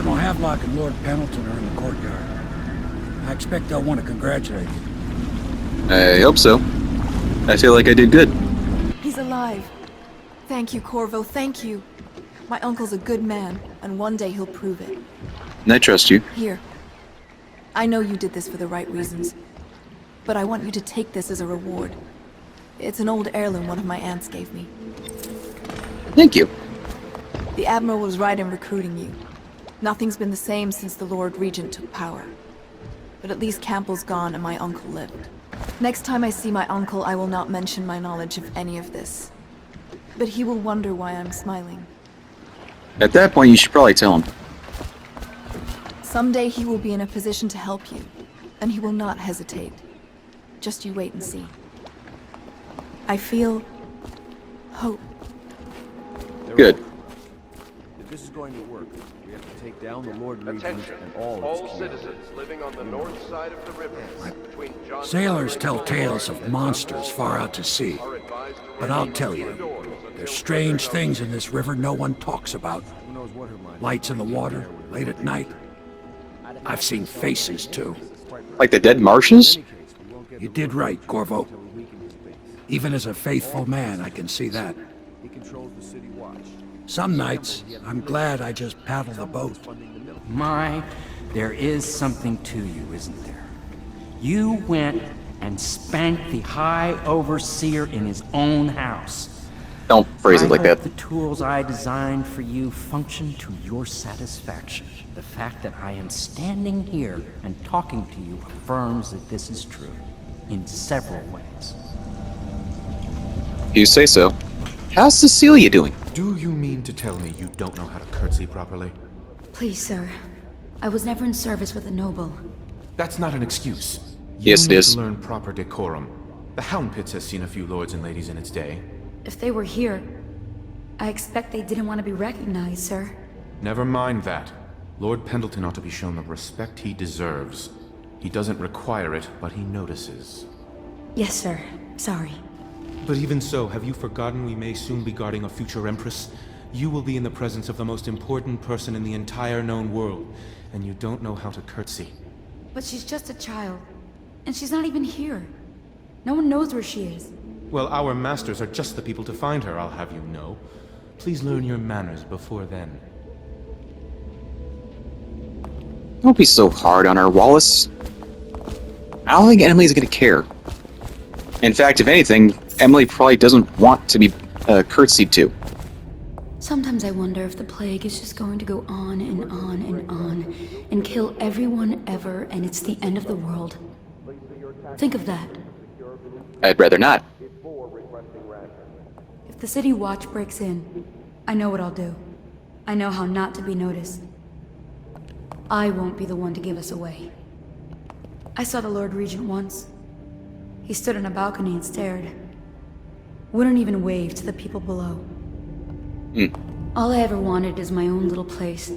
Admiral Havelock and Lord Pendleton are in the courtyard. I expect they'll want to congratulate you. I hope so. I feel like I did good. He's alive. Thank you, Corvo, thank you. My uncle's a good man, and one day he'll prove it. And I trust you. Here. I know you did this for the right reasons, but I want you to take this as a reward. It's an old heirloom one of my aunts gave me. Thank you. The Admiral was right in recruiting you. Nothing's been the same since the Lord Regent took power. But at least Campbell's gone and my uncle lived. Next time I see my uncle, I will not mention my knowledge of any of this. But he will wonder why I'm smiling. At that point, you should probably tell him. Someday he will be in a position to help you, and he will not hesitate. Just you wait and see. I feel hope. Good. If this is going to work, we have to take down the Lord Regent and all its citizens living on the north side of the river between John. Sailors tell tales of monsters far out to sea. But I'll tell you, there's strange things in this river no one talks about. Lights in the water, late at night. I've seen faces, too. Like the dead marshes? You did right, Corvo. Even as a faithful man, I can see that. Some nights, I'm glad I just paddle the boat. My, there is something to you, isn't there? You went and spanked the High Overseer in his own house. Don't phrase it like I hope that. the tools I designed for you function to your satisfaction. The fact that I am standing here and talking to you affirms that this is true, in several ways. You say so. How's Cecilia doing? Do you mean to tell me you don't know how to curtsy properly? Please, sir. I was never in service with a noble. That's not an excuse. Yes, it You need is. to learn proper decorum. The Hound Pits has seen a few lords and ladies in its day. If they were here, I expect they didn't want to be recognized, sir. Never mind that. Lord Pendleton ought to be shown the respect he deserves. He doesn't require it, but he notices. Yes, sir. Sorry. But even so, have you forgotten we may soon be guarding a future Empress? You will be in the presence of the most important person in the entire known world, and you don't know how to curtsy. But she's just a child, and she's not even here. No one knows where she is. Well, our masters are just the people to find her, I'll have you know. Please learn your manners before then. Don't be so hard on her, Wallace. I don't think Emily's gonna care. In fact, if anything, Emily probably doesn't want to be curtsied to. Sometimes I wonder if the plague is just going to go on and on and on, and kill everyone ever, and it's the end of the world. Think of that. I'd rather not. If the City Watch breaks in, I know what I'll do. I know how not to be noticed. I won't be the one to give us away. I saw the Lord Regent once. He stood on a balcony and stared. Wouldn't even wave to the people below. All I ever wanted is my own little place.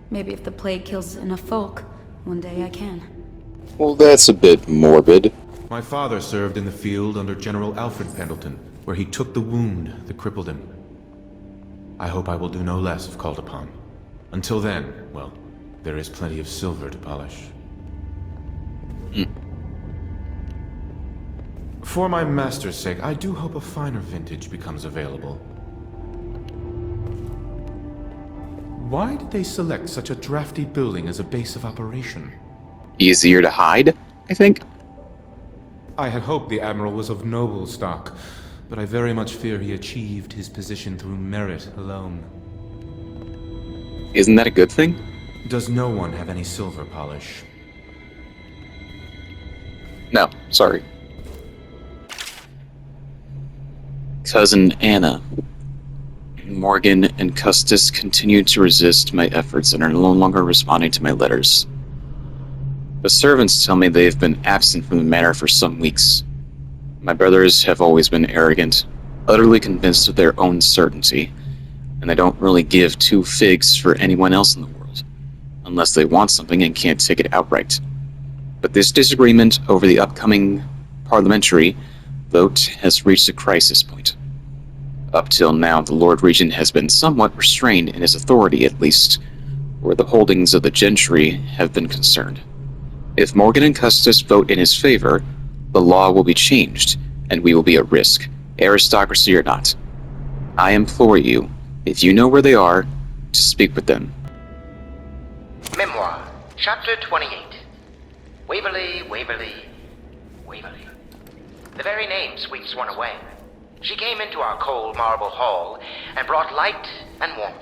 Maybe if the plague kills enough folk, one day I can. Well, that's a bit morbid. My father served in the field under General Alfred Pendleton, where he took the wound that crippled him. I hope I will do no less if called upon. Until then, well, there is plenty of silver to polish. For my master's sake, I do hope a finer vintage becomes available. Why did they select such a drafty building as a base of operation? Easier to hide, I think. I had hoped the Admiral was of noble stock, but I very much fear he achieved his position through merit alone. Isn't that a good thing? Does no one have any silver polish? No, sorry. Cousin Anna. Morgan and Custis continue to resist my efforts and are no longer responding to my letters. The servants tell me they've been absent from the manor for some weeks. My brothers have always been arrogant, utterly convinced of their own certainty, and they don't really give two figs for anyone else in the world, unless they want something and can't take it outright. But this disagreement over the upcoming parliamentary vote has reached a crisis point. Up till now, the Lord Regent has been somewhat restrained in his authority, at least where the holdings of the gentry have been concerned. If Morgan and Custis vote in his favor, the law will be changed, and we will be at risk, aristocracy or not. I implore you, if you know where they are, to speak with them. Memoir, Chapter 28. Waverly, Waverly, Waverly. The very name sweeps one away. She came into our cold marble hall and brought light and warmth.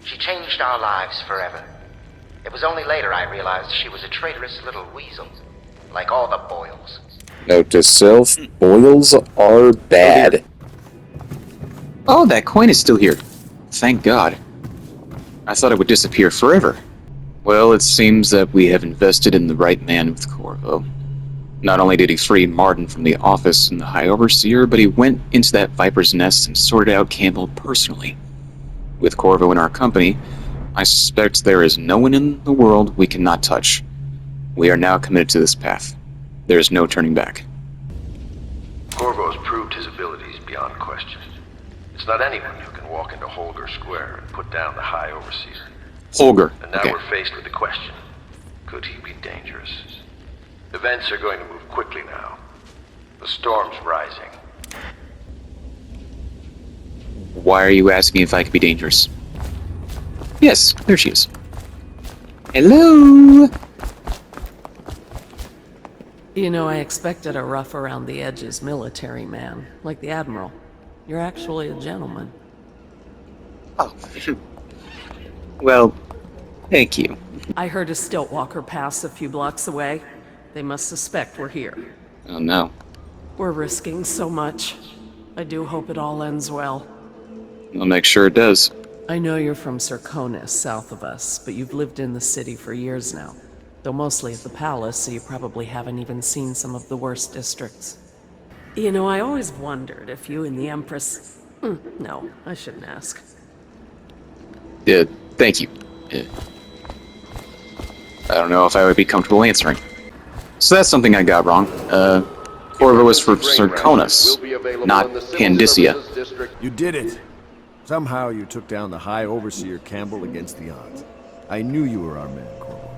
She changed our lives forever. It was only later I realized she was a traitorous little weasel, like all the Boyles. Note to self, Boyles are bad. Oh, that coin is still here. Thank God. I thought it would disappear forever. Well, it seems that we have invested in the right man with Corvo. Not only did he free Martin from the office and the High Overseer, but he went into that Viper's nest and sorted out Campbell personally. With Corvo in our company, I suspect there is no one in the world we cannot touch. We are now committed to this path. There is no turning back. Corvo's proved his abilities beyond question. It's not anyone who can walk into Holger Square and put down the High Overseer. Holger. And now Okay. we're faced with the question, could he be dangerous? Events are going to move quickly now. The storm's rising. Why are you asking if I could be dangerous? Yes, there she is. Hello! You know, I expected a rough around the edges military man, like the Admiral. You're actually a gentleman. Oh. Well, thank you. I heard a stilt walker pass a few blocks away. They must suspect we're here. Oh no. We're risking so much. I do hope it all ends well. I'll make sure it does. I know you're from Serconis, south of us, but you've lived in the city for years now. Though mostly at the palace, so you probably haven't even seen some of the worst districts. You know, I always wondered if you and the Empress... no, I shouldn't ask. Thank you. I don't know if I would be comfortable answering. So that's something I got wrong. Corvo was for Serconis, not Pandysia. You did it! Somehow you took down the High Overseer Campbell against the odds. I knew you were our man, Corvo.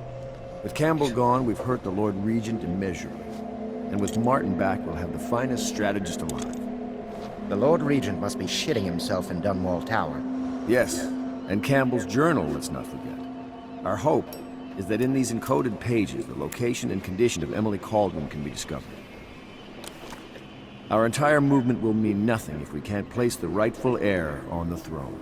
With Campbell gone, we've hurt the Lord Regent immeasurably. And with Martin back, we'll have the finest strategist alive. The Lord Regent must be shitting himself in Dunwall Tower. Yes, and Campbell's journal, let's not forget. Our hope is that in these encoded pages, the location and condition of Emily Caldwin can be discovered. Our entire movement will mean nothing if we can't place the rightful heir on the throne.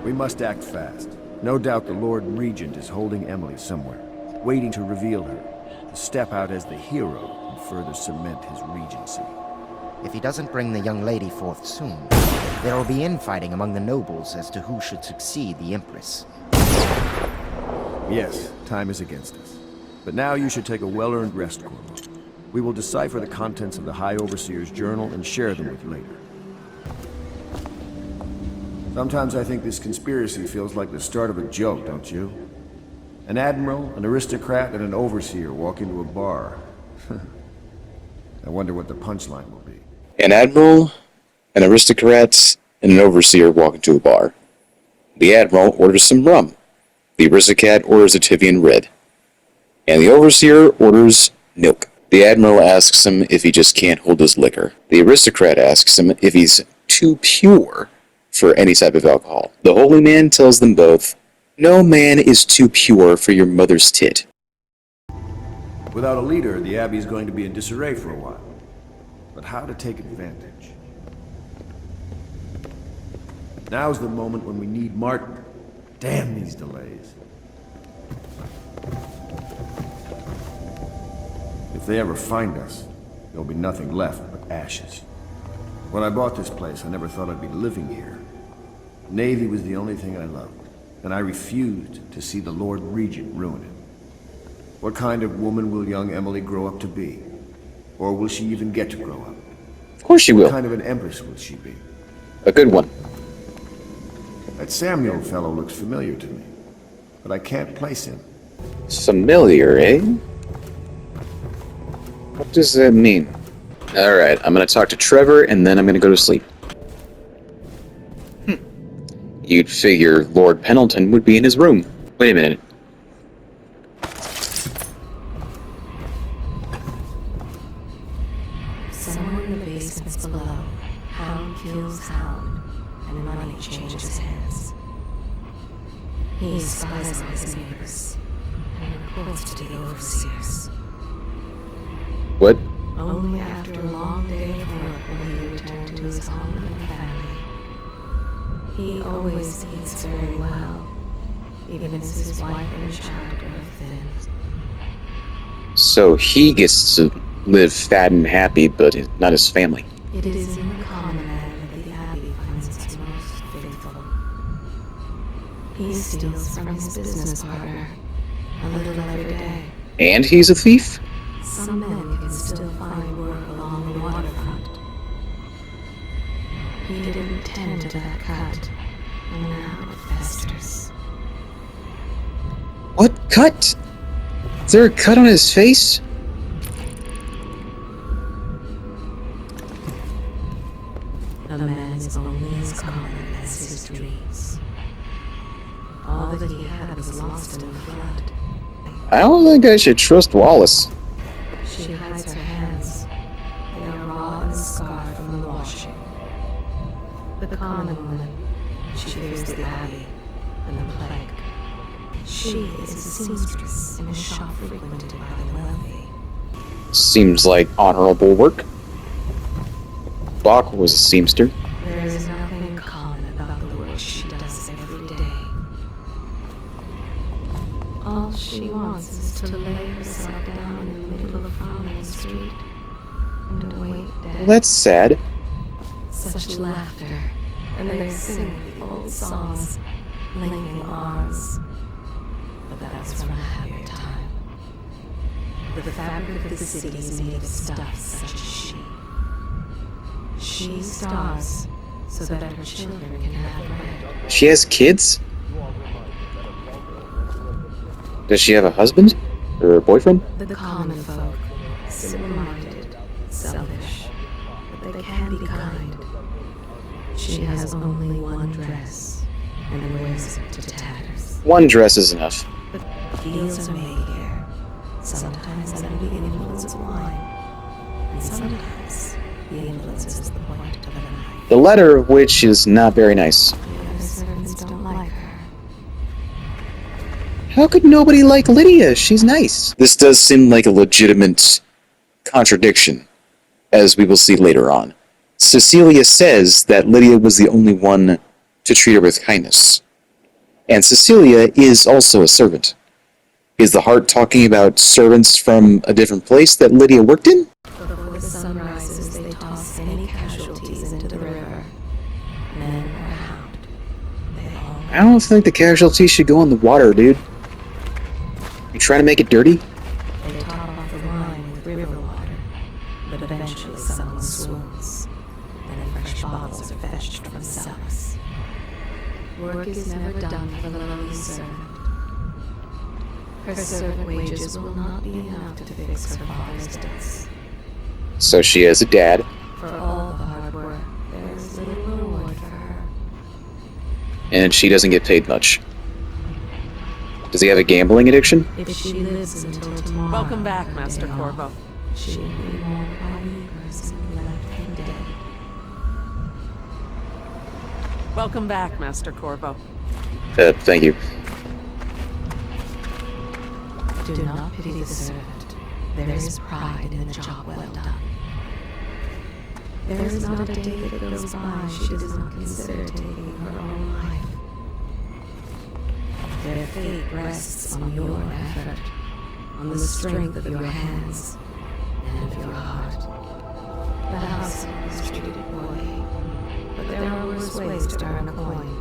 We must act fast. No doubt the Lord Regent is holding Emily somewhere, waiting to reveal her, to step out as the hero and further cement his regency. If he doesn't bring the young lady forth soon, there will be infighting among the nobles as to who should succeed the Empress. Yes, time is against us. But now you should take a well-earned rest, Corvo. We will decipher the contents of the High Overseer's journal and share them with you later. Sometimes I think this conspiracy feels like the start of a joke, don't you? An admiral, an aristocrat, and an overseer walk into a bar. I wonder what the punchline will be. An admiral, an aristocrat, and an overseer walk into a bar. The admiral orders some rum. The aristocrat orders a Tivian red. And the overseer orders milk. The admiral asks him if he just can't hold his liquor. The aristocrat asks him if he's too pure for any type of alcohol. The holy man tells them both, "No man is too pure for your mother's tit." Without a leader, the Abbey is going to be in disarray for a while. But how to take advantage? Now's the moment when we need Martin. Damn these delays. If they ever find us, there'll be nothing left but ashes. When I bought this place, I never thought I'd be living here. Navy was the only thing I loved, and I refused to see the Lord Regent ruin it. What kind of woman will young Emily grow up to be? Or will she even get to grow up? Of course she will. What kind of an empress will she be? A good one. That Samuel fellow looks familiar to me, but I can't place him. Familiar, eh? What does that mean? Alright, I'm gonna talk to Trevor, and then I'm gonna go to sleep. You'd figure Lord Pendleton would be in his room. Wait a minute. Somewhere in the basements below, hound kills hound, and money changes hands. He spies on his neighbors, and reports to the overseers. What? Only after a long day of work will he return to his home and family. He always eats very well, even as his wife and child grow thin. So he gets to live fat and happy, but not his family. It is in the common man that the Abbey finds its most faithful. He steals from his business partner a little every day. And he's a thief? Some men can still find work along the waterfront. He didn't tend to that cut, and now it festers. What cut? Is there a cut on his face? A man is only as common as his dreams. All that he had was lost in the flood. I don't think I should trust Wallace. She hides her hands. They are raw and scarred from the washing. The common woman, she fears the Abbey and the plague. She is a seamstress in a shop frequented by the wealthy. Seems like honorable work. Bach was a seamster. There is nothing common about the work she does every day. All she wants is to lay herself down in the middle of Fowling Street and await death. Well, that's sad. Such laughter, and they sing the old songs, linking arms. But that's from a happier time. The fabric of the city is made of stuff such as she. She starves so that her children can have bread. She has kids? Does she have a husband? Or a boyfriend? The common folk, simple-minded, selfish, but they can be kind. She has only one dress, and wears it to tatters. One dress is enough. But deals are made here, sometimes under the influence of wine, and sometimes the influence is the point of a knife. The letter of which is not very nice. The other servants don't like her. How could nobody like Lydia? She's nice. This does seem like a legitimate contradiction, as we will see later on. Cecilia says that Lydia was the only one to treat her with kindness. And Cecilia is also a servant. Is the heart talking about servants from a different place that Lydia worked in? Before the sun rises, they toss any casualties into the river. Men or hound. They all... I don't think the casualties should go in the water, dude. You trying to make it dirty? They top off the wine with river water, but eventually someone swoons. Then fresh bottles are fetched from the cellars. Work is never done for the lowly servant. Her servant wages will not be enough to fix her father's debts. So she has a dad. For all the hard work, there is little reward for her. And she doesn't get paid much. Does he have a gambling addiction? If she lives until tomorrow... Welcome back, Master Corvo. She will be more highly person left than dead. Welcome back, Master Corvo. Thank you. Do not pity the servant. There is pride in the job well done. There is not a day that goes by she does not consider taking her own life. Their fate rests on your effort, on the strength of your hands, and of your heart. The house is treated poorly, but there are worse ways to earn a coin.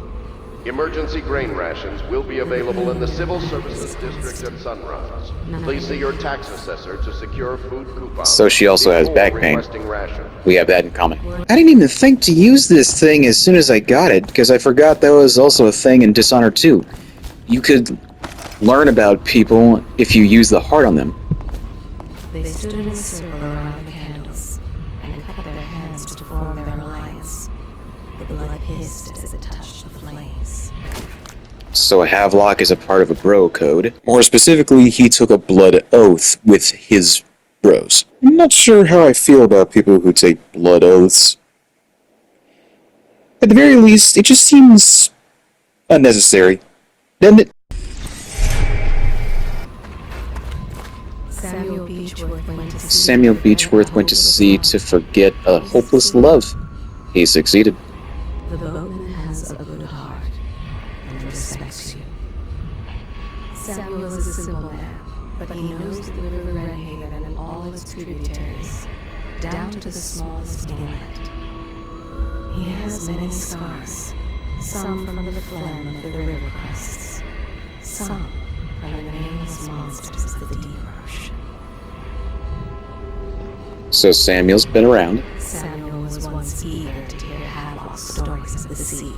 Emergency grain rations will be available in the Civil Services District at sunrise. Please see your tax assessor to secure food coupons. So she also has back pain. Requesting ration. We have that in common. I didn't even think to use this thing as soon as I got it, because I forgot that was also a thing in Dishonored 2. You could learn about people if you use the heart on them. They stood in a circle around the candles and cut their hands to form their alliance. The blood hissed as it touched the flames. So Havelock is a part of a bro code. More specifically, he took a blood oath with his bros. I'm not sure how I feel about people who take blood oaths. At the very least, it just seems unnecessary, doesn't it? Samuel Beechworth went to sea to forget a hopeless love. He succeeded. The boatman has a good heart and respects you. Samuel is a simple man, but he knows the River Redhaven and all its tributaries, down to the smallest inlet. He has many scars, some from the phlegm of the river crests, some from the nameless monsters of the deep ocean. So Samuel's been around. Samuel was once eager to hear Havelock's stories of the sea,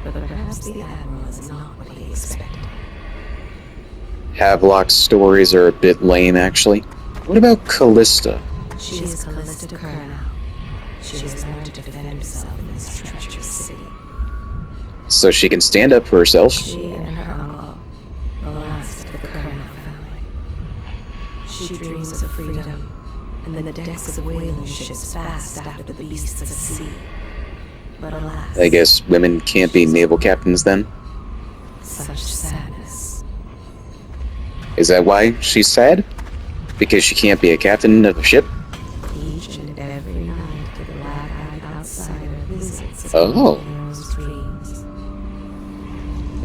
but perhaps the Admiral is not what he expected. Havelock's stories are a bit lame, actually. What about Callista? She is Callista Kerr now. She has learned to defend herself in this treacherous city. So she can stand up for herself. She and her uncle, the last of the Kernow family. She dreams of freedom, and the decks of whaling ships fast after the beasts of the sea. But alas, I guess women can't be naval captains then? such sadness. Is that why she's sad? Because she can't be a captain of a ship? Each and every night the black-eyed outsider visits Oh. Piero's dreams.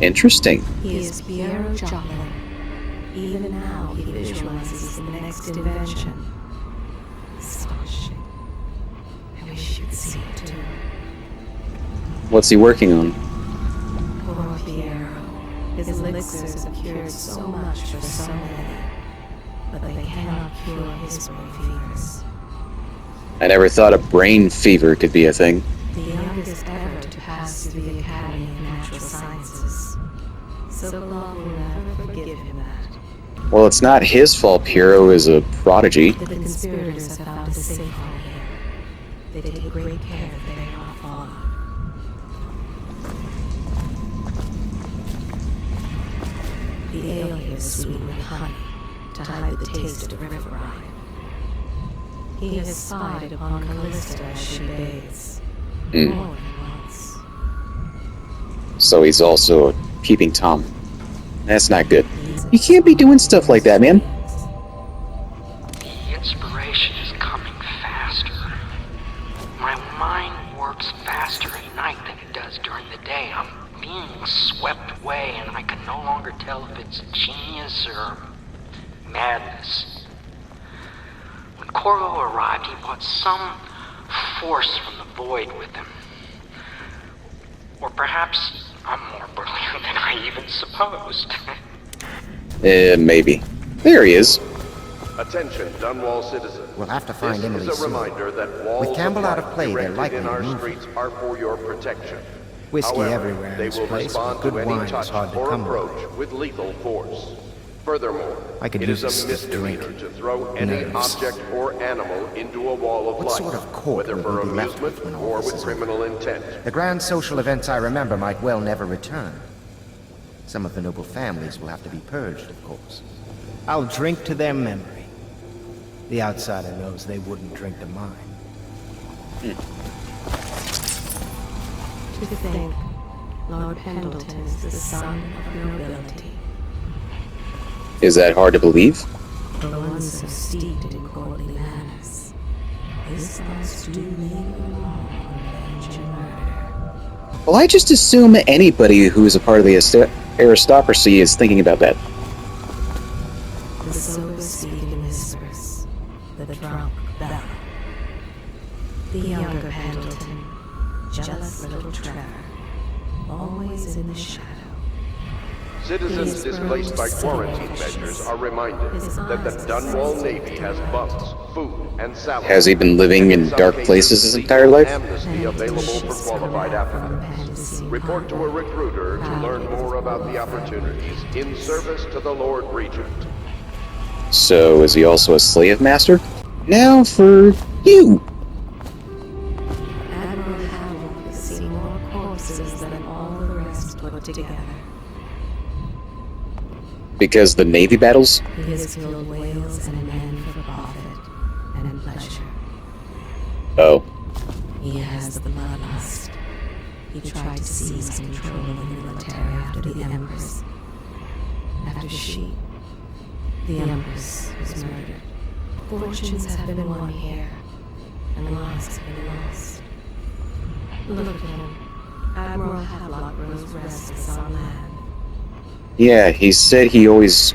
Interesting. He is Piero Joplin. Even now he visualizes the next invention. Astonishing. I wish you could see it too. What's he working on? Poor Piero. His elixirs have cured so much for so many, but they cannot cure his brain fevers. I never thought a brain fever could be a thing. The youngest ever to pass through the Academy of Natural Sciences. Sokolov will never forgive him that. Well, it's not his fault Piero is a prodigy. The conspirators have found a safe home here. They take great care that they are not followed. The ale here is sweetened with honey to hide the taste of river wine. He has spied upon Callista as she bathes. More than once. So he's also a peeping Tom. That's not good. You can't be doing stuff like that, man. The inspiration is coming faster. My mind works faster at night than it does during the day. I'm being swept away, and I can no longer tell if it's genius or madness. When Corvo arrived, he brought some force from the void with him. Or perhaps I'm more brilliant than I even supposed. Maybe. There he is. Attention, Dunwall citizens. We'll have to find Emily This is a soon. reminder that walls With Campbell out of light play, they're erected likely in to our move. streets are for your protection. Whiskey However, everywhere in they this will place, respond but to good any wine is touch hard to or come by. approach with lethal force. Furthermore, I could it use is a a stiff misdemeanor drink. to throw any Nerves. object or animal into a wall of What light, sort of court whether will for we be left amusement with when all or this with is over? criminal intent. The grand social events I remember might well never return. Some of the noble families will have to be purged, of course. I'll drink to their memory. The outsider knows they wouldn't drink to mine. To think, Lord Pendleton is the son of nobility. Is that hard to believe? The one so steeped in courtly manners. His thoughts do linger long on revenge and murder. Well, I just assume anybody who is a part of the aristocracy is thinking about that. The sober speaking whispers, the drunk bellow. The younger Pendleton, jealous little Trevor, always in the shadow. Citizens displaced by quarantine measures are reminded that the Dunwall Navy has bunks, food, and salaries. Has he been living in dark places his entire life? Amnesty available for qualified applicants. Report to a recruiter to learn more about the opportunities in service to the Lord Regent. So is he also a slave master? Now for you! Admiral Havelock has seen forces than all the rest put together. Because the Navy battles? He has killed whales and men for profit and pleasure. Oh. He has the bloodlust. He tried to seize control of the military after the Empress. After she, the Empress, was murdered. Fortunes have been won here, and lives have been lost. Look at him. Admiral Havelock grows restless on land. Yeah, he said he always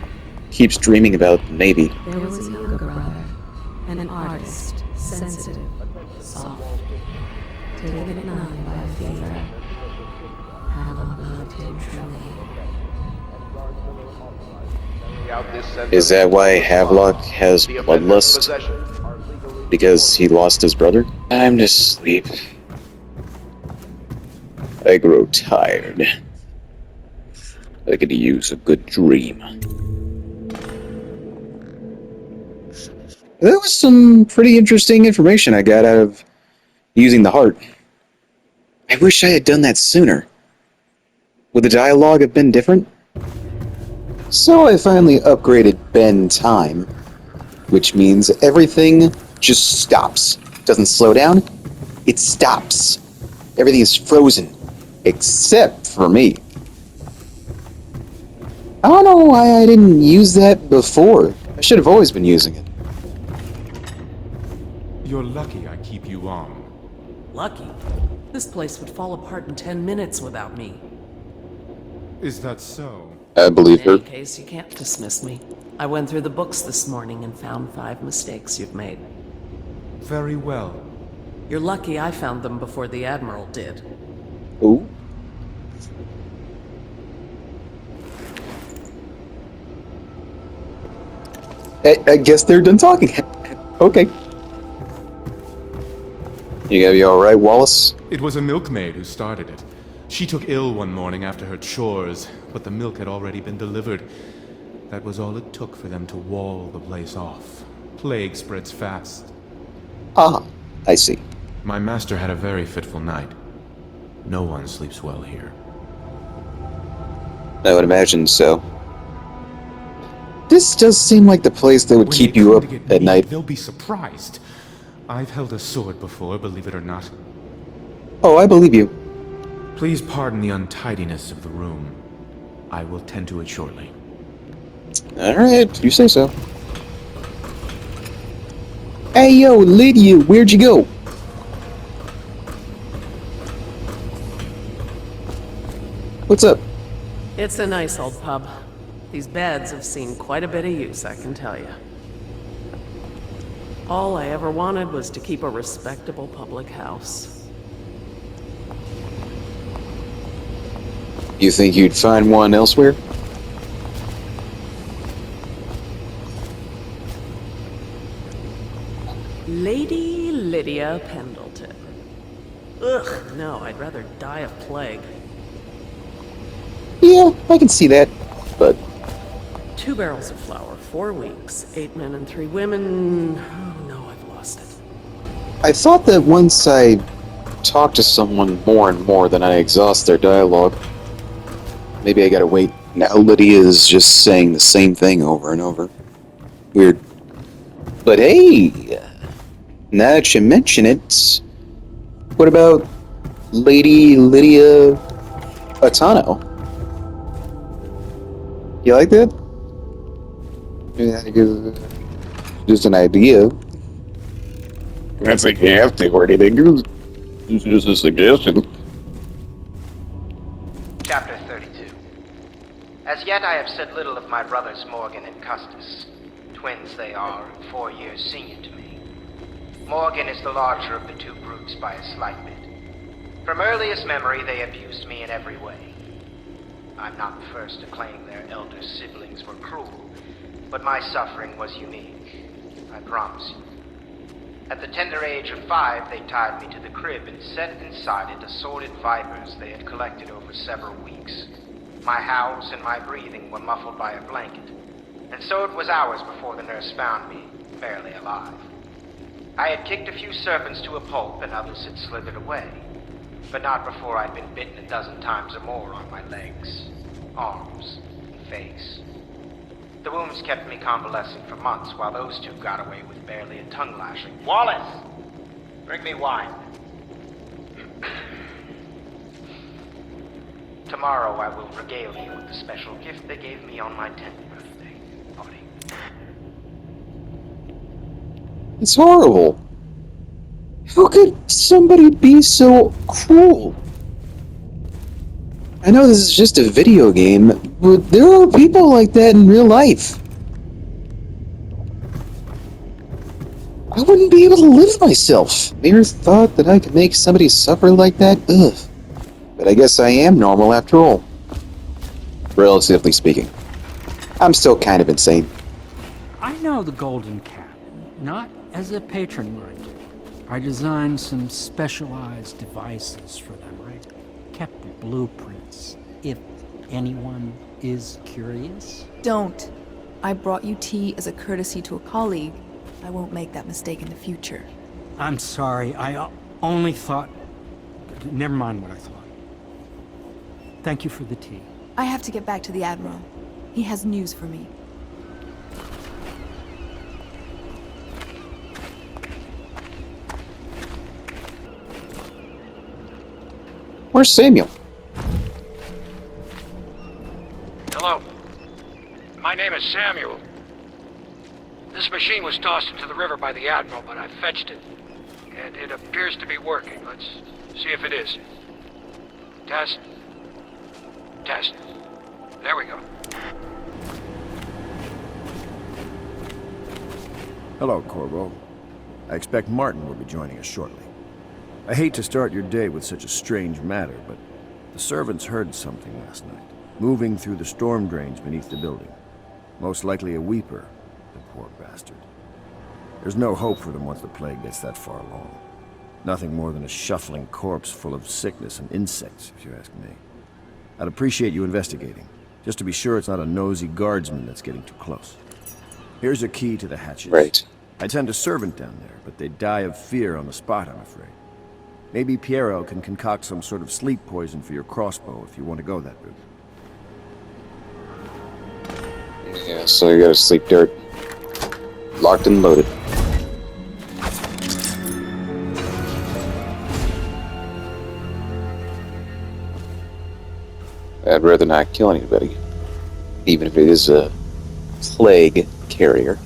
keeps dreaming about the Navy. There was a younger brother, an artist, sensitive, soft, taken at night by a fever. Havelock loved him truly. Is that why Havelock has bloodlust? Because he lost his brother? Time to sleep. I grow tired. I could use a good dream. That was some pretty interesting information I got out of using the heart. I wish I had done that sooner. Would the dialogue have been different? So I finally upgraded Ben Time, which means everything just stops. Doesn't slow down, it stops. Everything is frozen, except for me. I don't know why I didn't use that before. I should have always been using it. You're lucky I keep you on. Lucky? This place would fall apart in 10 minutes without me. Is that so? I believe her. In any case, you can't dismiss me. I went through the books this morning and found 5 mistakes you've made. Very well. You're lucky I found them before the Admiral did. Ooh. I guess they're done talking. Okay. You gonna be alright, Wallace? It was a milkmaid who started it. She took ill one morning after her chores, but the milk had already been delivered. That was all it took for them to wall the place off. Plague spreads fast. Ah, I see. My master had a very fitful night. No one sleeps well here. I would imagine so. This does seem like the place that would When keep they you come up to get at me, night. They'll be surprised. I've held a sword before, believe it or not. Oh, I believe you. Please pardon the untidiness of the room. I will tend to it shortly. Alright, you say so. Hey yo, Lydia, where'd you go? What's up? It's a nice old pub. These beds have seen quite a bit of use, I can tell you. All I ever wanted was to keep a respectable public house. You think you'd find one elsewhere? Lady Lydia Pendleton. Ugh, no, I'd rather die of plague. Yeah, I can see that, but 2 barrels of flour, 4 weeks, 8 men and 3 women. Oh no, I've lost it. I thought that once I talk to someone more and more, then I exhaust their dialogue. Maybe I gotta wait. Now Lydia is just saying the same thing over and over. Weird. But hey, now that you mention it, what about Lady Lydia Atano? You like that? Yeah, just an idea. I think you have to or anything. It's just a suggestion. Chapter 32. As yet I have said little of my brothers Morgan and Custis. Twins they are, and 4 years senior to me. Morgan is the larger of the 2 brutes by a slight bit. From earliest memory they abused me in every way. I'm not the first to claim their elder siblings were cruel, but my suffering was unique, I promise you. At the tender age of 5, they tied me to the crib and set inside it assorted vipers they had collected over several weeks. My howls and my breathing were muffled by a blanket, and so it was hours before the nurse found me, barely alive. I had kicked a few serpents to a pulp, and others had slithered away. but not before I'd been bitten a dozen times or more on my legs, arms, and face. The wounds kept me convalescing for months while those two got away with barely a tongue lashing. Wallace! Bring me wine. Tomorrow I will regale you with the special gift they gave me on my 10th birthday party. It's horrible. How could somebody be so cruel? I know this is just a video game, but there are people like that in real life. I wouldn't be able to live myself. Mere thought that I could make somebody suffer like that, ugh. But I guess I am normal after all. Relatively speaking. I'm still kind of insane. I know the Golden Cat, not as a patron would. I designed some specialized devices for them. I kept blueprints, if anyone is curious. Don't. I brought you tea as a courtesy to a colleague. I won't make that mistake in the future. I'm sorry, I only thought... Never mind what I thought. Thank you for the tea. I have to get back to the Admiral. He has news for me. Where's Samuel? Hello. My name is Samuel. This machine was tossed into the river by the Admiral, but I fetched it. And it appears to be working. Let's see if it is. Test. Test. There we go. Hello, Corvo. I expect Martin will be joining us shortly. I hate to start your day with such a strange matter, but the servants heard something last night, moving through the storm drains beneath the building. Most likely a weeper, the poor bastard. There's no hope for them once the plague gets that far along. Nothing more than a shuffling corpse full of sickness and insects, if you ask me. I'd appreciate you investigating, just to be sure it's not a nosy guardsman that's getting too close. Here's a key to the hatches. Right. I'd send a servant down there, but they'd die of fear on the spot, I'm afraid. Maybe Piero can concoct some sort of sleep poison for your crossbow if you want to go that route. Yeah, so you gotta sleep dirt. Locked and loaded. I'd rather not kill anybody, even if it is a plague carrier.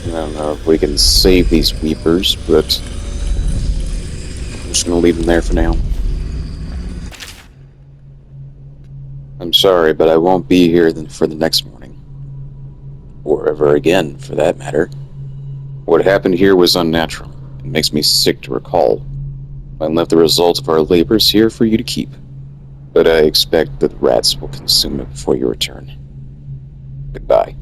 I don't know if we can save these weepers, but I'm just gonna leave them there for now. I'm sorry, but I won't be here for the next morning. Or ever again, for that matter. What happened here was unnatural. It makes me sick to recall. I left the results of our labors here for you to keep. But I expect that the rats will consume it before you return. Goodbye.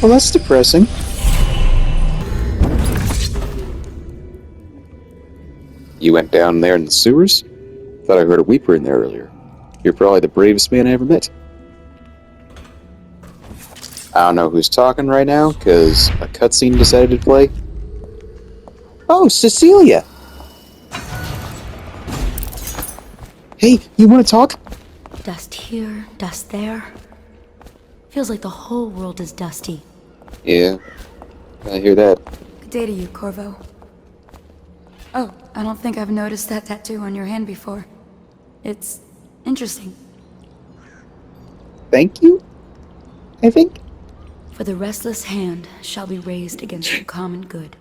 Well, that's depressing. You went down there in the sewers? Thought I heard a weeper in there earlier. You're probably the bravest man I ever met. I don't know who's talking right now, because a cutscene decided to play. Oh, Cecilia! Hey, you want to talk? Dust here, dust there. Feels like the whole world is dusty. Yeah, I hear that. Good day to you, Corvo. Oh, I don't think I've noticed that tattoo on your hand before. It's interesting. Thank you, I think. For the restless hand shall be raised against the common good.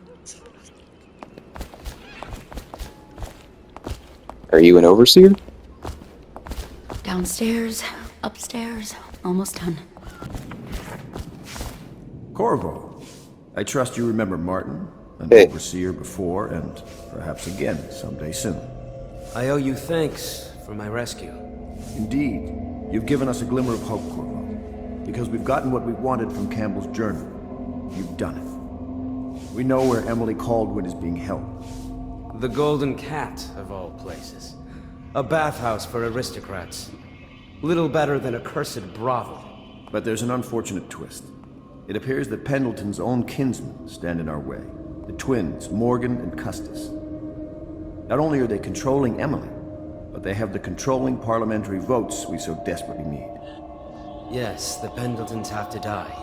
Are you an overseer? Downstairs, upstairs, almost done. Corvo, I trust you remember Martin, an Hey. overseer before, and perhaps again someday soon. I owe you thanks for my rescue. Indeed, you've given us a glimmer of hope, Corvo, because we've gotten what we wanted from Campbell's journal. You've done it. We know where Emily Caldwell is being held. The Golden Cat, of all places. A bathhouse for aristocrats. Little better than a cursed brothel. But there's an unfortunate twist. It appears that Pendleton's own kinsmen stand in our way. The twins, Morgan and Custis. Not only are they controlling Emily, but they have the controlling parliamentary votes we so desperately need. Yes, the Pendletons have to die.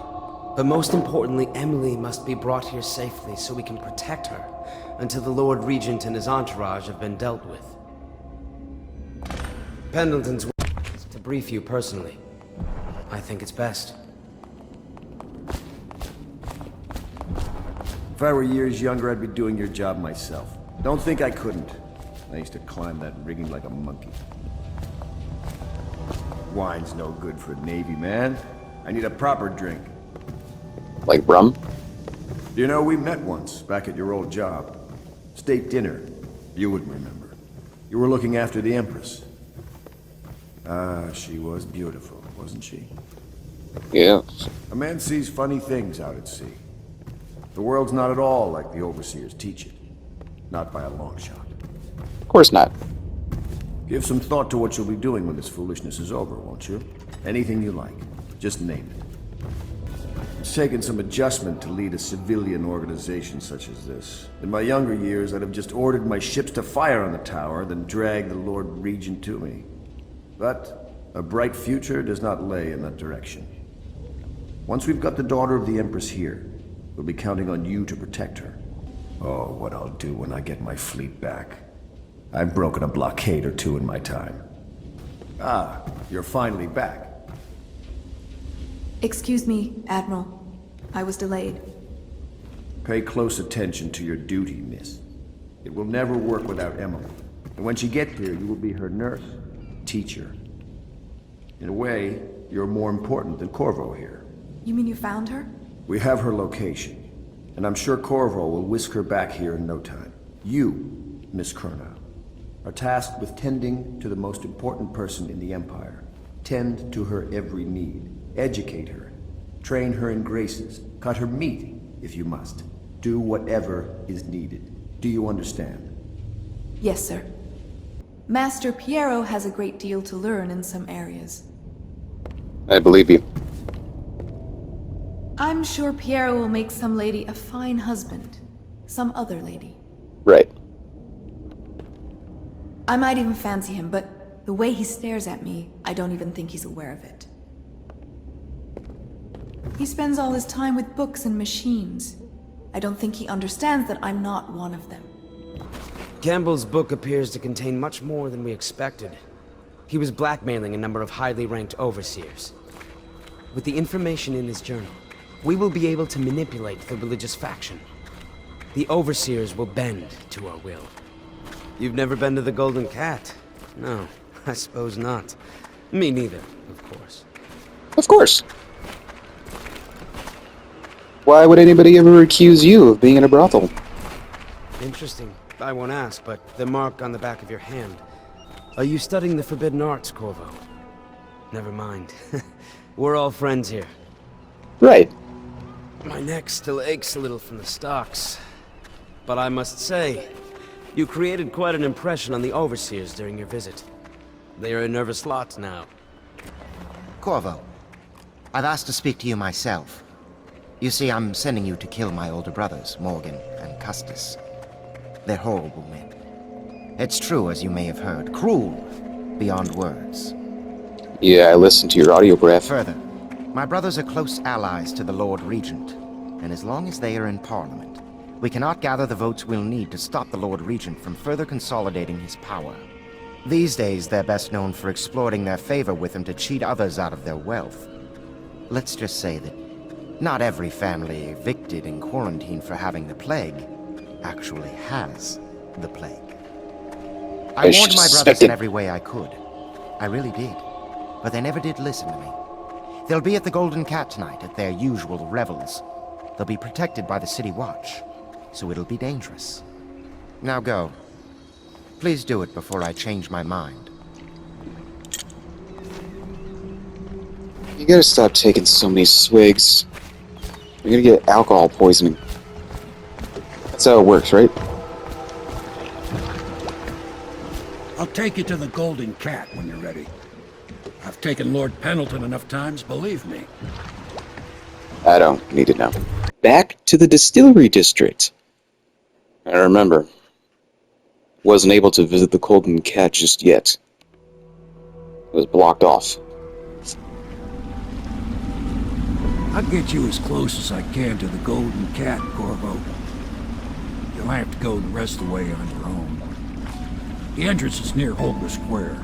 But most importantly, Emily must be brought here safely so we can protect her until the Lord Regent and his entourage have been dealt with. Pendleton's to brief you personally. I think it's best. If I were years younger, I'd be doing your job myself. Don't think I couldn't. I used to climb that rigging like a monkey. Wine's no good for a Navy man. I need a proper drink. Like rum? You know, we met once, back at your old job. State dinner. You wouldn't remember. You were looking after the Empress. Ah, she was beautiful, wasn't she? Yeah. A man sees funny things out at sea. The world's not at all like the overseers teach it. Not by a long shot. Of course not. Give some thought to what you'll be doing when this foolishness is over, won't you? Anything you like. Just name it. It's taken some adjustment to lead a civilian organization such as this. In my younger years, I'd have just ordered my ships to fire on the tower, then dragged the Lord Regent to me. But a bright future does not lay in that direction. Once we've got the daughter of the Empress here, we'll be counting on you to protect her. Oh, what I'll do when I get my fleet back. I've broken a blockade or two in my time. Ah, you're finally back. Excuse me, Admiral. I was delayed. Pay close attention to your duty, miss. It will never work without Emily. And when she gets here, you will be her nurse, teacher. In a way, you're more important than Corvo here. You mean you found her? We have her location, and I'm sure Corvo will whisk her back here in no time. You, Miss Cronow, are tasked with tending to the most important person in the Empire. Tend to her every need. Educate her. Train her in graces. Cut her meat, if you must. Do whatever is needed. Do you understand? Yes, sir. Master Piero has a great deal to learn in some areas. I believe you. I'm sure Piero will make some lady a fine husband. Some other lady. Right. I might even fancy him, but the way he stares at me, I don't even think he's aware of it. He spends all his time with books and machines. I don't think he understands that I'm not one of them. Campbell's book appears to contain much more than we expected. He was blackmailing a number of highly ranked overseers. With the information in his journal, we will be able to manipulate the religious faction. The overseers will bend to our will. You've never been to the Golden Cat? No, I suppose not. Me neither, of course. Of course. Why would anybody ever accuse you of being in a brothel? Interesting. I won't ask, but the mark on the back of your hand. Are you studying the forbidden arts, Corvo? Never mind. We're all friends here. Right. My neck still aches a little from the stocks. But I must say, you created quite an impression on the overseers during your visit. They are a nervous lot now. Corvo, I've asked to speak to you myself. You see, I'm sending you to kill my older brothers, Morgan and Custis. They're horrible men. It's true, as you may have heard. Cruel beyond words. Yeah, I listened to your audiograph. Further, my brothers are close allies to the Lord Regent, and as long as they are in Parliament, we cannot gather the votes we'll need to stop the Lord Regent from further consolidating his power. These days, they're best known for exploiting their favor with him to cheat others out of their wealth. Let's just say that not every family evicted and quarantined for having the plague actually has the plague. I warned my brothers in every way I could. I really did. But they never did listen to me. They'll be at the Golden Cat tonight at their usual revels. They'll be protected by the City Watch, so it'll be dangerous. Now go. Please do it before I change my mind. You gotta stop taking so many swigs. You're gonna get alcohol poisoning. That's how it works, right? I'll take you to the Golden Cat when you're ready. I've taken Lord Pendleton enough times, believe me. I don't need to know. Back to the distillery district. I remember. Wasn't able to visit the Golden Cat just yet. It was blocked off. I'll get you as close as I can to the Golden Cat, Corvo. You'll have to go the rest of the way on your own. The entrance is near Holger Square.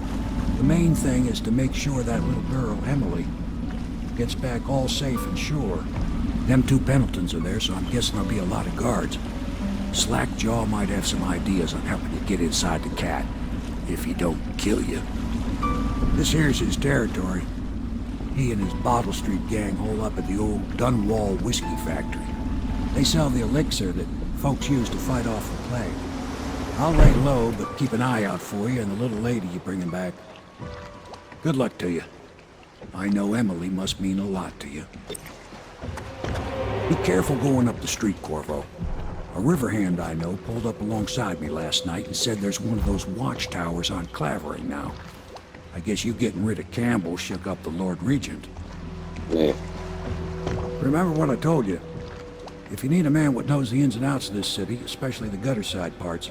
The main thing is to make sure that little girl, Emily, gets back all safe and sure. Them two Pendletons are there, so I'm guessing there'll be a lot of guards. Slackjaw might have some ideas on helping you get inside the cat, if he don't kill you. This here's his territory. He and his Bottle Street gang hole up at the old Dunwall whiskey factory. They sell the elixir that folks use to fight off the plague. I'll lay low, but keep an eye out for you and the little lady you bringing back. Good luck to you. I know Emily must mean a lot to you. Be careful going up the street, Corvo. A river hand I know pulled up alongside me last night and said there's one of those watchtowers on Clavering now. I guess you getting rid of Campbell shook up the Lord Regent. Yeah. Remember what I told you. If you need a man what knows the ins and outs of this city, especially the gutter side parts,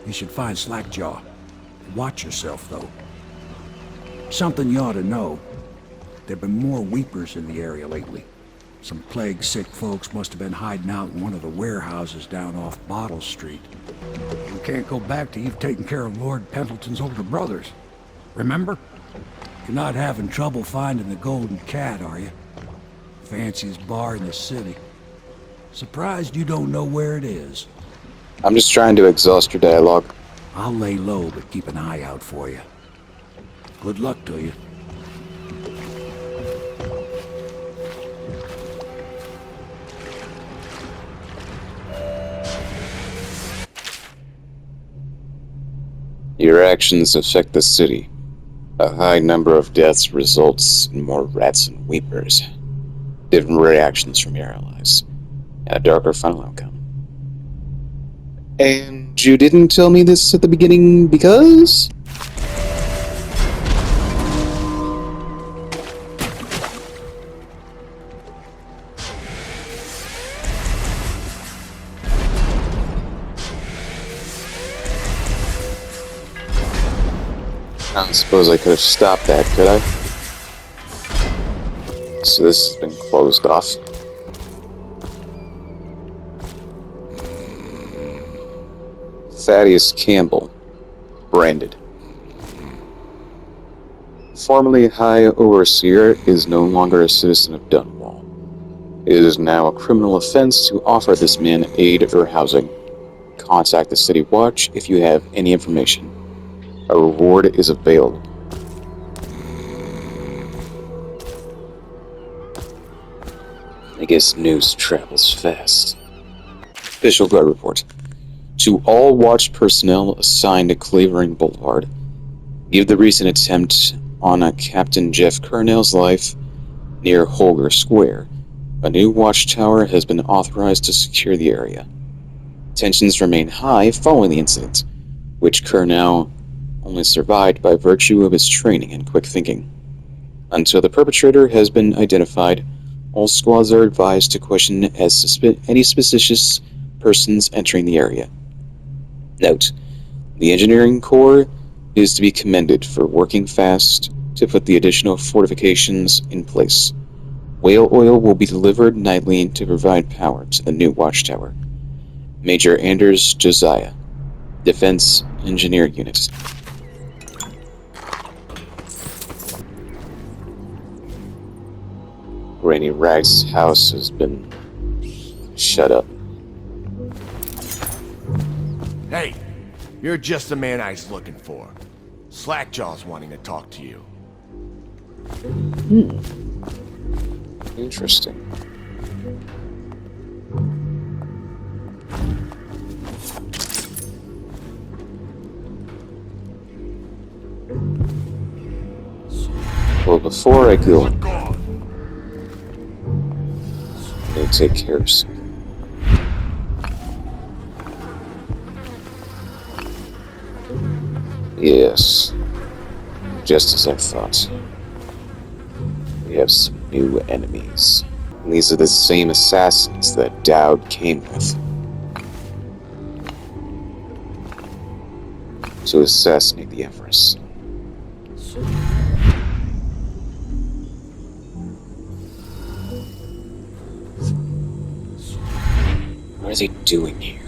you should find Slackjaw. Watch yourself, though. Something you ought to know. There've been more weepers in the area lately. Some plague-sick folks must have been hiding out in one of the warehouses down off Bottle Street. We can't go back till you've taken care of Lord Pendleton's older brothers. Remember? You're not having trouble finding the Golden Cat, are you? Fanciest bar in the city. Surprised you don't know where it is. I'm just trying to exhaust your dialogue. I'll lay low, but keep an eye out for you. Good luck to you. Your actions affect the city. A high number of deaths results in more rats and weepers. Different reactions from your allies. And a darker final outcome. And you didn't tell me this at the beginning because? I don't suppose I could have stopped that, could I? So this has been closed off. Thaddeus Campbell, branded. Formerly High Overseer, is no longer a citizen of Dunwall. It is now a criminal offense to offer this man aid or housing. Contact the City Watch if you have any information. A reward is available. I guess news travels fast. Official guard report. To all watch personnel assigned to Clavering Boulevard, give the recent attempt on a Captain Jeff Cornell's life near Holger Square. A new watchtower has been authorized to secure the area. Tensions remain high following the incident, which Cornell only survived by virtue of his training and quick thinking. Until the perpetrator has been identified, all squads are advised to question any suspicious persons entering the area. Note, the Engineering Corps is to be commended for working fast to put the additional fortifications in place. Whale oil will be delivered nightly to provide power to the new watchtower. Major Anders Josiah, Defense Engineer Unit. Granny Rag's house has been shut up. Hey, you're just the man I was looking for. Slackjaw's wanting to talk to you. Interesting. Well, before I go, I need take care soon. Yes, just as I thought. We have some new enemies. And these are the same assassins that Dowd came with to assassinate the Empress. What are they doing here?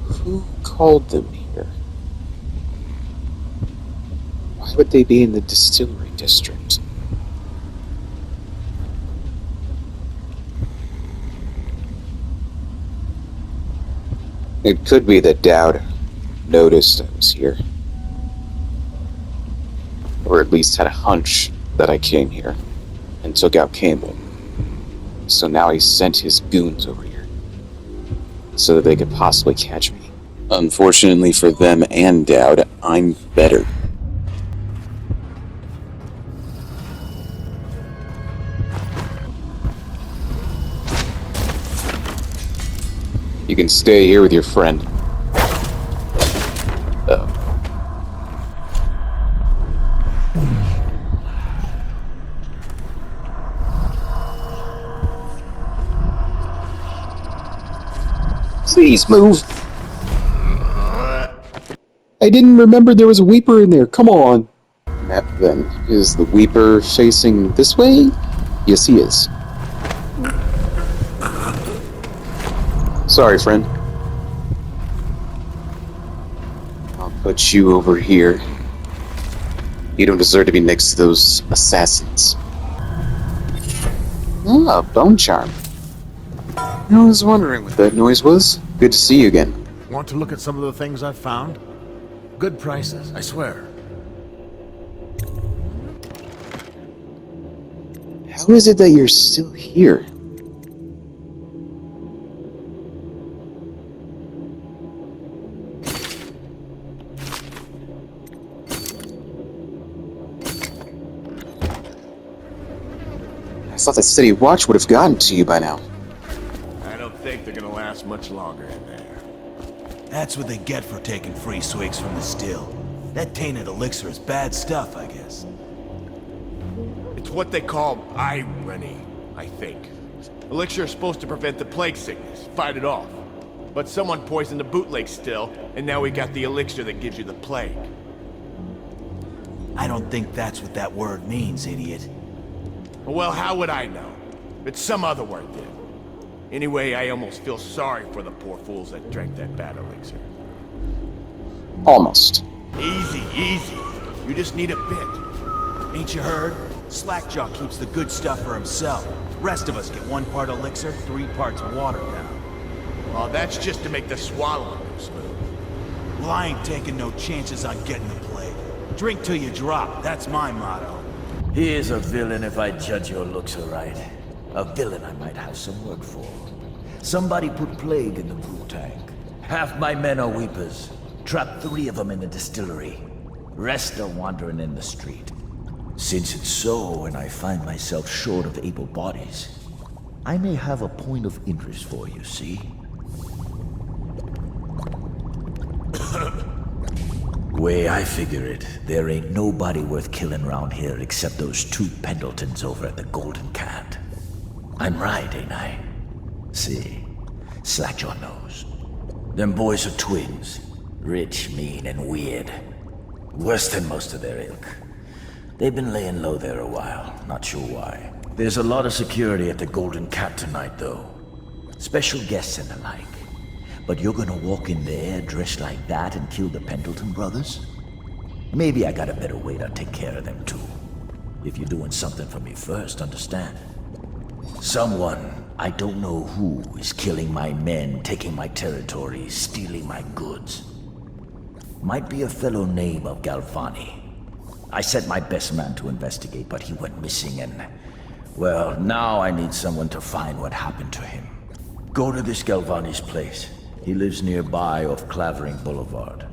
Who called them here? Why would they be in the distillery district? It could be that Dowd noticed I was here. Or at least had a hunch that I came here and took out Campbell. So now he sent his goons over here so that they could possibly catch me. Unfortunately for them and Dowd, I'm better. You can stay here with your friend. Oh. Please move. I didn't remember there was a Weeper in there. Come on. Map then. Is the Weeper facing this way? Yes, he is. Sorry, friend. I'll put you over here. You don't deserve to be next to those assassins. Ah, bone charm. I was wondering what that noise was. Good to see you again. Want to look at some of the things I've found? Good prices, I swear. How is it that you're still here? I thought the city watch would have gotten to you by now. I don't think they're gonna last much longer in there. That's what they get for taking free swigs from the still. That tainted elixir is bad stuff, I guess. It's what they call irony, I think. Elixir is supposed to prevent the plague sickness, fight it off. But someone poisoned the bootleg still, and now we got the elixir that gives you the plague. I don't think that's what that word means, idiot. Well, how would I know? It's some other word then. Anyway, I almost feel sorry for the poor fools that drank that bad elixir. Almost. Easy, easy. You just need a bit. Ain't you heard? Slackjaw keeps the good stuff for himself. Rest of us get 1 part elixir, 3 parts water down. Oh, that's just to make the swallowing go smooth. Well, I ain't taking no chances on getting the plague. Drink till you drop, that's my motto. He is a villain if I judge your looks aright. A villain I might have some work for. Somebody put plague in the brew tank. Half my men are weepers. Trapped 3 of them in the distillery. Rest are wandering in the street. Since it's so, and I find myself short of able bodies, I may have a point of interest for you, see? Way I figure it, there ain't nobody worth killing round here except those 2 Pendletons over at the Golden Cat. I'm right, ain't I? See, Slackjaw knows. Them boys are twins. Rich, mean, and weird. Worse than most of their ilk. They've been laying low there a while, not sure why. There's a lot of security at the Golden Cat tonight, though. Special guests and the like. But you're gonna walk in there dressed like that and kill the Pendleton brothers? Maybe I got a better way to take care of them too. If you're doing something for me first, understand? Someone, I don't know who, is killing my men, taking my territory, stealing my goods. Might be a fellow named of Galvani. I sent my best man to investigate, but he went missing and... well, now I need someone to find what happened to him. Go to this Galvani's place. He lives nearby off Clavering Boulevard.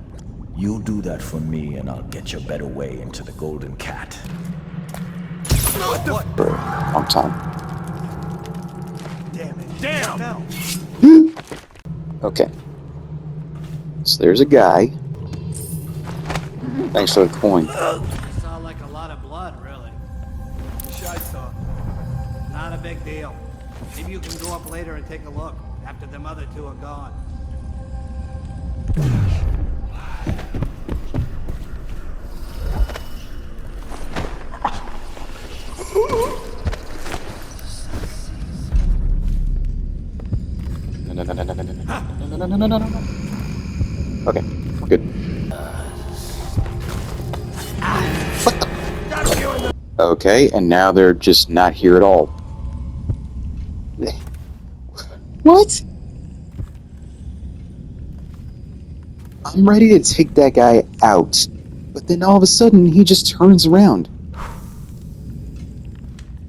You do that for me and I'll get you a better way into the Golden Cat. Long time. Damn Damn! Okay. So there's a guy. Thanks for the coin. Saw like a lot of blood, really. Shy saw. Not a big deal. Maybe you can go up later and take a look after them other two are gone. No. Okay, we're good. Okay, and now they're just not here at all. What? I'm ready to take that guy out, but then all of a sudden he just turns around.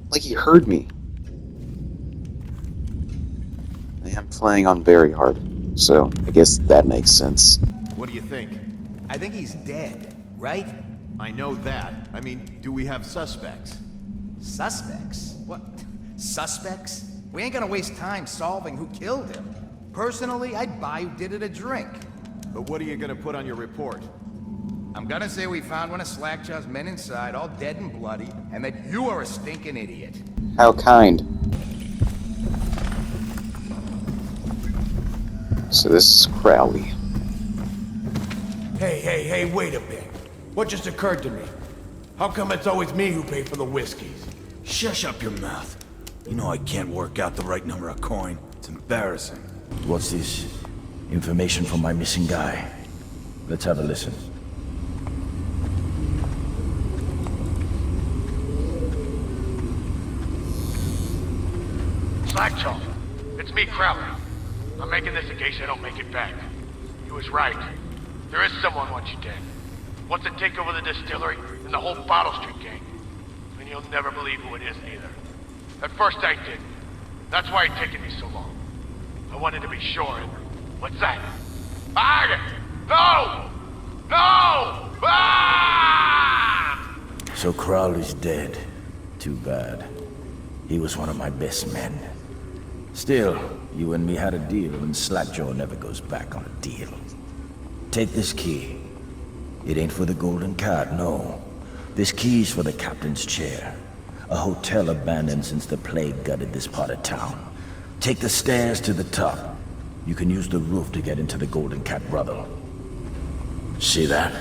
Like he heard me. I am playing on very hard, so I guess that makes sense. What do you think? I think he's dead, right? I know that. I mean, do we have suspects? Suspects? What? Suspects? We ain't gonna waste time solving who killed him. Personally, I'd buy who did it a drink. But what are you gonna put on your report? I'm gonna say we found one of Slackjaw's men inside, all dead and bloody, and that you are a stinking idiot. How kind. So this is Crowley. Hey, wait a bit. What just occurred to me? How come it's always me who pay for the whiskeys? Shush up your mouth. You know I can't work out the right number of coin. It's embarrassing. What's this? Information from my missing guy. Let's have a listen. Slackjaw, it's me, Crowley. I'm making this in case I don't make it back. He was right. There is someone wants you dead. Wants to take over the distillery and the whole Bottle Street gang. And you'll never believe who it is, neither. At first I did. That's why it's taken me so long. I wanted to be sure, and what's that? Ah! No! No! Ah! So Crowley's dead. Too bad. He was one of my best men. Still, you and me had a deal, and Slackjaw never goes back on a deal. Take this key. It ain't for the Golden Cat, no. This key's for the captain's chair. A hotel abandoned since the plague gutted this part of town. Take the stairs to the top. You can use the roof to get into the Golden Cat brothel. See that?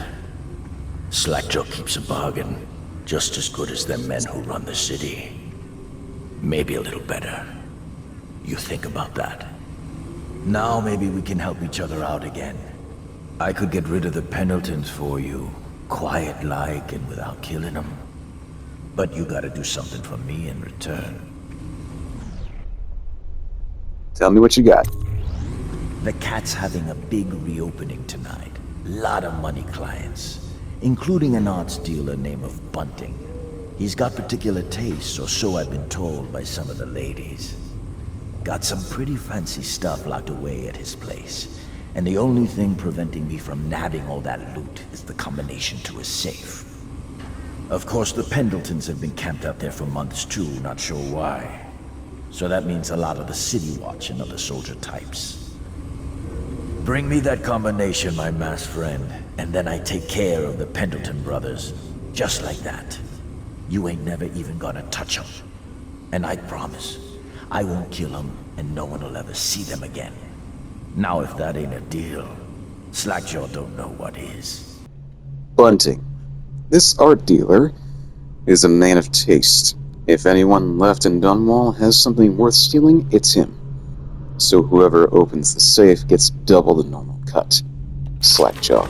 Slackjaw keeps a bargain. Just as good as them men who run the city. Maybe a little better. You think about that. Now maybe we can help each other out again. I could get rid of the Pendletons for you, quiet-like and without killing them. But you gotta do something for me in return. Tell me what you got. The Cat's having a big reopening tonight. Lot of money clients, including an arts dealer named of Bunting. He's got particular tastes, or so I've been told by some of the ladies. Got some pretty fancy stuff locked away at his place. And the only thing preventing me from nabbing all that loot is the combination to his safe. Of course, the Pendletons have been camped out there for months too, not sure why. So that means a lot of the City Watch and other soldier types. Bring me that combination, my masked friend, and then I take care of the Pendleton brothers. Just like that. You ain't never even gonna touch them. And I promise, I won't kill them, and no one will ever see them again. Now if that ain't a deal, Slackjaw don't know what is. Bunting. This art dealer is a man of taste. If anyone left in Dunwall has something worth stealing, it's him. So whoever opens the safe gets double the normal cut. Slackjaw.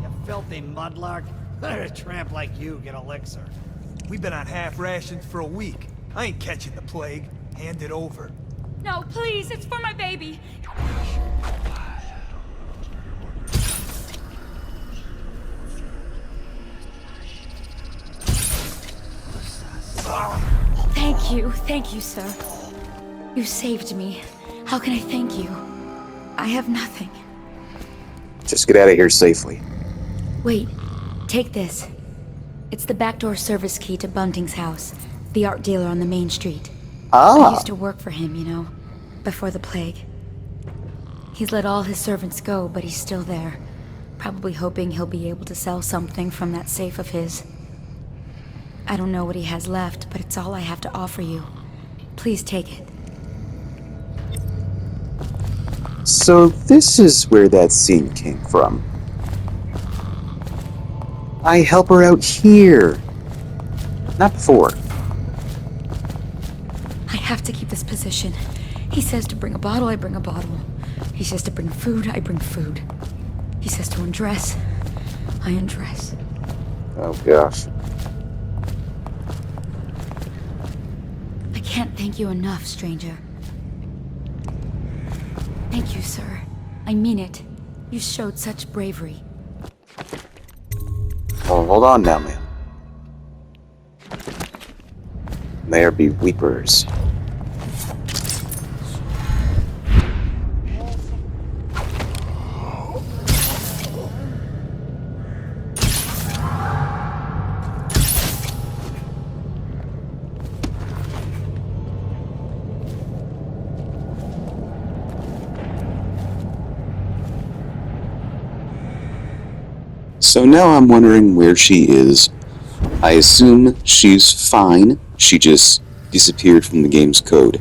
You filthy mudlark. Let a tramp like you get elixir. We've been on half rations for a week. I ain't catching the plague. Hand it over. No, please, it's for my baby. Thank you, sir. You saved me. How can I thank you? I have nothing. Just get out of here safely. Wait, take this. It's the backdoor service key to Bunting's house, the art dealer on the main street. I used to work for him, you know. before the plague. He's let all his servants go, but he's still there. Probably hoping he'll be able to sell something from that safe of his. I don't know what he has left, but it's all I have to offer you. Please take it. So this is where that scene came from. I help her out here. Not before. I have to keep this position. He says to bring a bottle, I bring a bottle. He says to bring food, I bring food. He says to undress, I undress. Oh gosh. I can't thank you enough, stranger. Thank you, sir. I mean it. You showed such bravery. Oh, hold on now, man. There be weepers. So now I'm wondering where she is. I assume she's fine. She just disappeared from the game's code.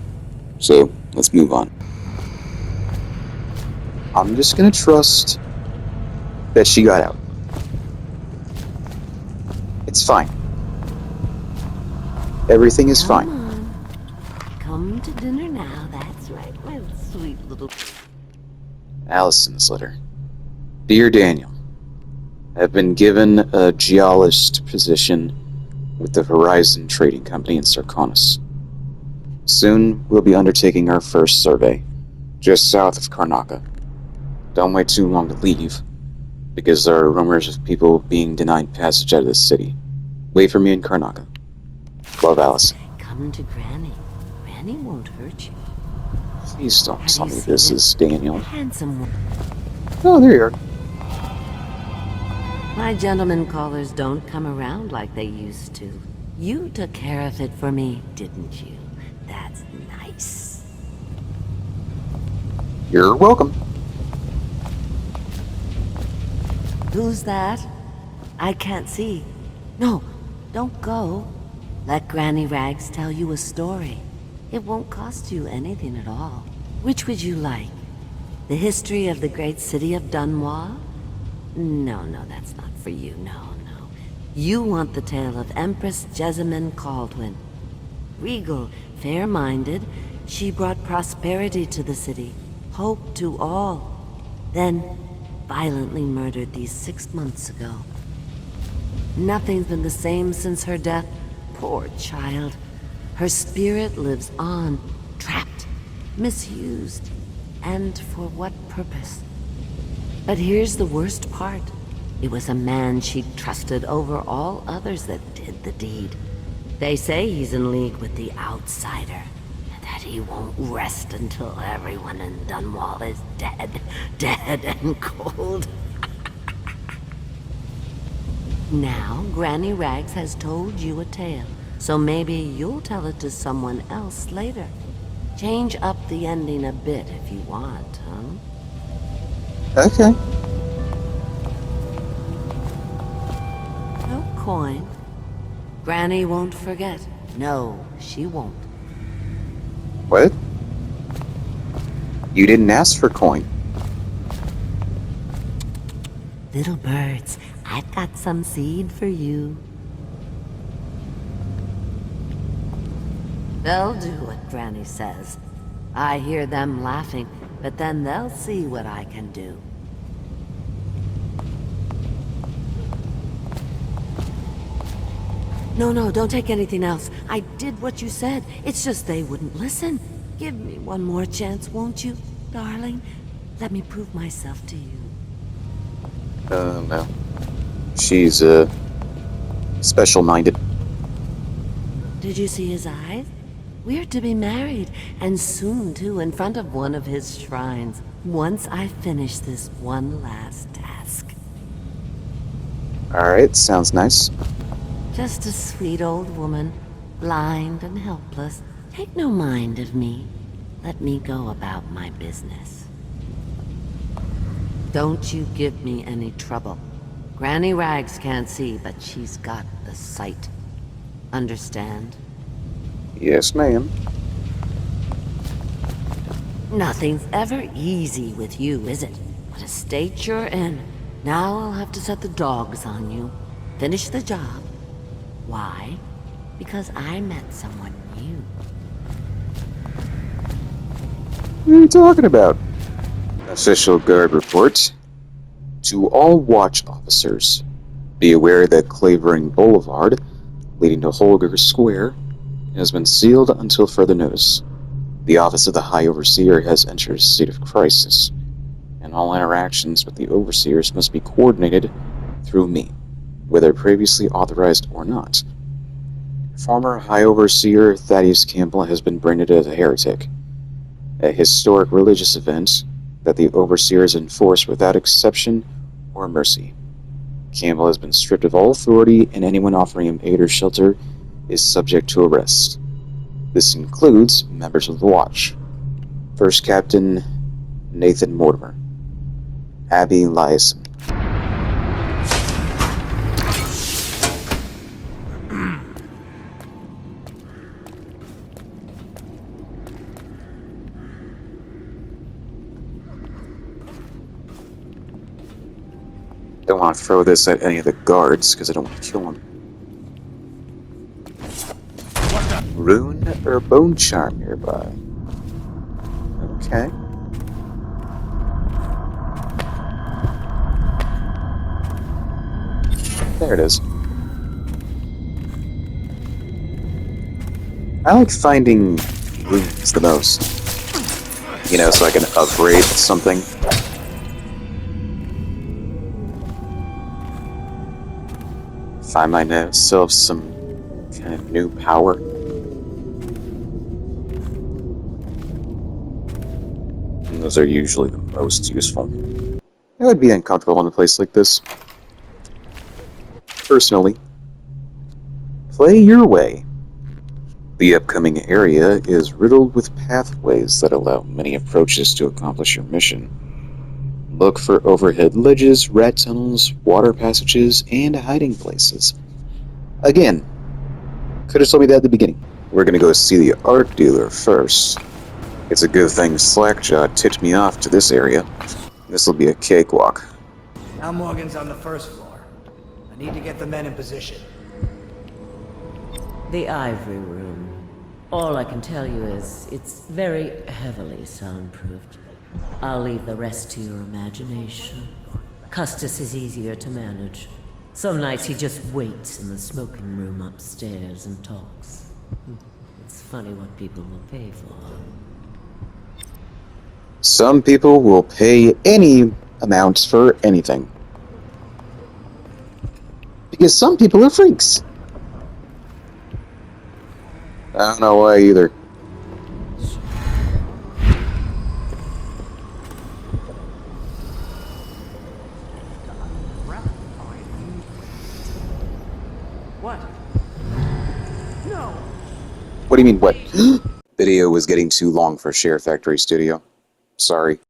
So let's move on. I'm just gonna trust that she got out. It's fine. Everything is fine. Come to dinner now, that's right, my sweet little... Allison's letter. Dear Daniel, I've been given a geologist position with the Horizon Trading Company in Sarkonis. Soon, we'll be undertaking our first survey, just south of Karnaca. Don't wait too long to leave, because there are rumors of people being denied passage out of the city. Wait for me in Karnaca. Love, Allison. Come to Granny. Granny won't hurt you. Please don't tell me this is Daniel. Handsome one. Oh, there you are. My gentlemen callers don't come around like they used to. You took care of it for me, didn't you? That's nice. You're welcome. Who's that? I can't see. No, don't go. Let Granny Rags tell you a story. It won't cost you anything at all. Which would you like? The history of the great city of Dunwall? No, that's not for you. No. You want the tale of Empress Jessamine Caldwin. Regal, fair-minded, she brought prosperity to the city, hope to all. Then, violently murdered these 6 months ago. Nothing's been the same since her death. Poor child. Her spirit lives on, trapped, misused. And for what purpose? But here's the worst part. It was a man she trusted over all others that did the deed. They say he's in league with the outsider, and that he won't rest until everyone in Dunwall is dead and cold. Now, Granny Rags has told you a tale, so maybe you'll tell it to someone else later. Change up the ending a bit if you want, huh? Okay. No coin. Granny won't forget. No, she won't. What? You didn't ask for coin. Little birds, I've got some seed for you. They'll do what Granny says. I hear them laughing, but then they'll see what I can do. No, don't take anything else. I did what you said. It's just they wouldn't listen. Give me one more chance, won't you, darling? Let me prove myself to you. No. She's, special-minded. Did you see his eyes? We're to be married, and soon, too, in front of one of his shrines. Once I finish this one last task. Alright, sounds nice. Just a sweet old woman, blind and helpless. Take no mind of me. let me go about my business. Don't you give me any trouble. Granny Rags can't see, but she's got the sight. Understand? Yes, ma'am. Nothing's ever easy with you, is it? What a state you're in. Now I'll have to set the dogs on you. Finish the job. Why? Because I met someone new. What are you talking about? Official guard report. To all watch officers, be aware that Clavering Boulevard, leading to Holger Square, has been sealed until further notice. The Office of the High Overseer has entered a state of crisis, and all interactions with the Overseers must be coordinated through me, whether previously authorized or not. Former High Overseer Thaddeus Campbell has been branded as a heretic, a historic religious event that the Overseers enforce without exception or mercy. Campbell has been stripped of all authority, and anyone offering him aid or shelter is subject to arrest. This includes members of the Watch. First Captain Nathan Mortimer, Abby Liason. Don't want to throw this at any of the guards, because I don't want to kill them. Rune or bone charm nearby. Okay. There it is. I like finding runes the most. You know, so I can upgrade something. Find myself some kind of new power. And those are usually the most useful. I would be uncomfortable in a place like this. Personally, play your way. The upcoming area is riddled with pathways that allow many approaches to accomplish your mission. Look for overhead ledges, rat tunnels, water passages, and hiding places. Again, could have told me that at the beginning. We're gonna go see the art dealer first. It's a good thing Slackjaw tipped me off to this area. This'll be a cakewalk. Now Morgan's on the first floor. I need to get the men in position. The Ivory Room. All I can tell you is it's very heavily soundproofed. I'll leave the rest to your imagination. Custis is easier to manage. Some nights he just waits in the smoking room upstairs and talks. It's funny what people will pay for. Some people will pay any amount for anything. Because some people are freaks. I don't know why either. What? No. What do you mean, what? Video was getting too long for Share Factory Studio. Sorry.